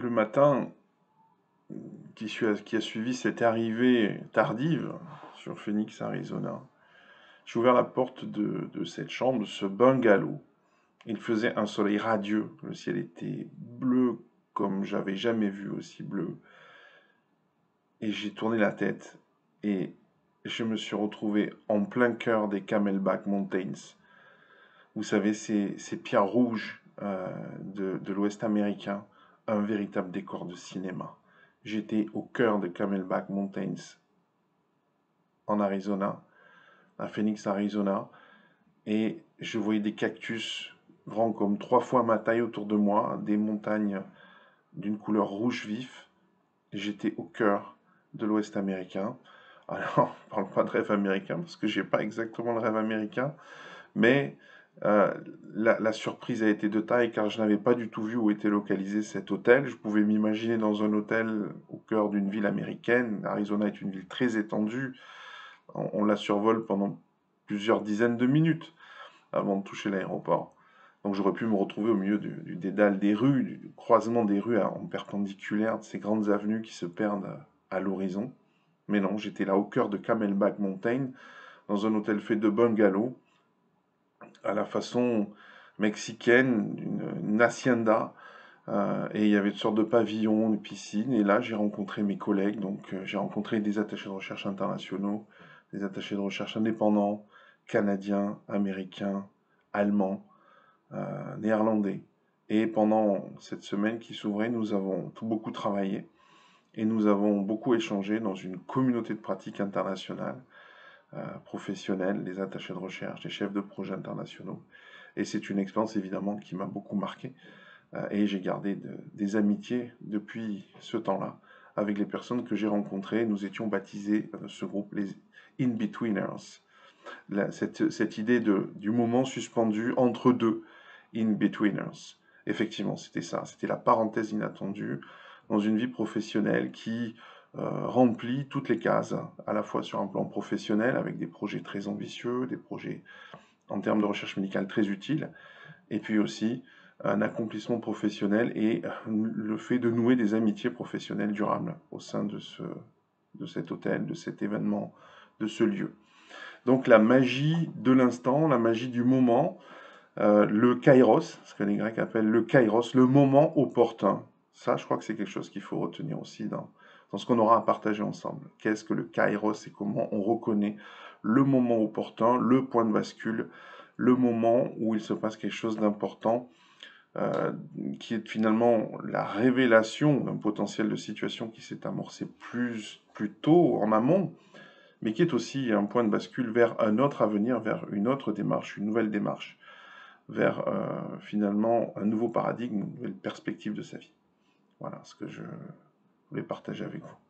Le matin qui a suivi cette arrivée tardive sur Phoenix, Arizona, j'ai ouvert la porte de cette chambre, de ce bungalow. Il faisait un soleil radieux, le ciel était bleu comme j'avais jamais vu aussi bleu. Et j'ai tourné la tête et je me suis retrouvé en plein cœur des Camelback Mountains. Vous savez, ces pierres rouges de l'Ouest américain, un véritable décor de cinéma. J'étais au cœur de Camelback Mountains, en Arizona, à Phoenix, Arizona, et je voyais des cactus grands comme 3 fois ma taille autour de moi, des montagnes d'une couleur rouge vif. J'étais au cœur de l'Ouest américain. Alors, on ne parle pas de rêve américain, parce que j'ai pas exactement le rêve américain, mais la surprise a été de taille car je n'avais pas du tout vu où était localisé cet hôtel. Je pouvais m'imaginer dans un hôtel au cœur d'une ville américaine. Arizona est une ville très étendue. On la survole pendant plusieurs dizaines de minutes avant de toucher l'aéroport. Donc j'aurais pu me retrouver au milieu du dédale des rues, du croisement des rues en perpendiculaire, de ces grandes avenues qui se perdent à l'horizon. Mais non, j'étais là au cœur de Camelback Mountain, dans un hôtel fait de bungalows, à la façon mexicaine, une hacienda, et il y avait toutes sortes de pavillons, de piscines, et là j'ai rencontré mes collègues, donc j'ai rencontré des attachés de recherche internationaux, des attachés de recherche indépendants, canadiens, américains, allemands, néerlandais. Et pendant cette semaine qui s'ouvrait, nous avons beaucoup travaillé et nous avons beaucoup échangé dans une communauté de pratique internationale, professionnelle, des attachés de recherche, des chefs de projets internationaux. Et c'est une expérience évidemment qui m'a beaucoup marqué. Et j'ai gardé des amitiés depuis ce temps-là avec les personnes que j'ai rencontrées. Nous étions baptisés, ce groupe, les In-Betweeners. Cette idée du moment suspendu entre deux In-Betweeners. Effectivement, c'était ça. C'était la parenthèse inattendue dans une vie professionnelle qui remplit toutes les cases, à la fois sur un plan professionnel, avec des projets très ambitieux, des projets en termes de recherche médicale très utiles, et puis aussi un accomplissement professionnel et le fait de nouer des amitiés professionnelles durables au sein de cet hôtel, de cet événement, de ce lieu. Donc la magie de l'instant, la magie du moment, le kairos, ce que les Grecs appellent le kairos, le moment opportun. Ça, je crois que c'est quelque chose qu'il faut retenir aussi dans ce qu'on aura à partager ensemble. Qu'est-ce que le kairos et comment on reconnaît le moment opportun, le point de bascule, le moment où il se passe quelque chose d'important, qui est finalement la révélation d'un potentiel de situation qui s'est amorcé plus tôt en amont, mais qui est aussi un point de bascule vers un autre avenir, vers une autre démarche, une nouvelle démarche, vers finalement un nouveau paradigme, une nouvelle perspective de sa vie. Voilà ce que je voulais partager avec vous.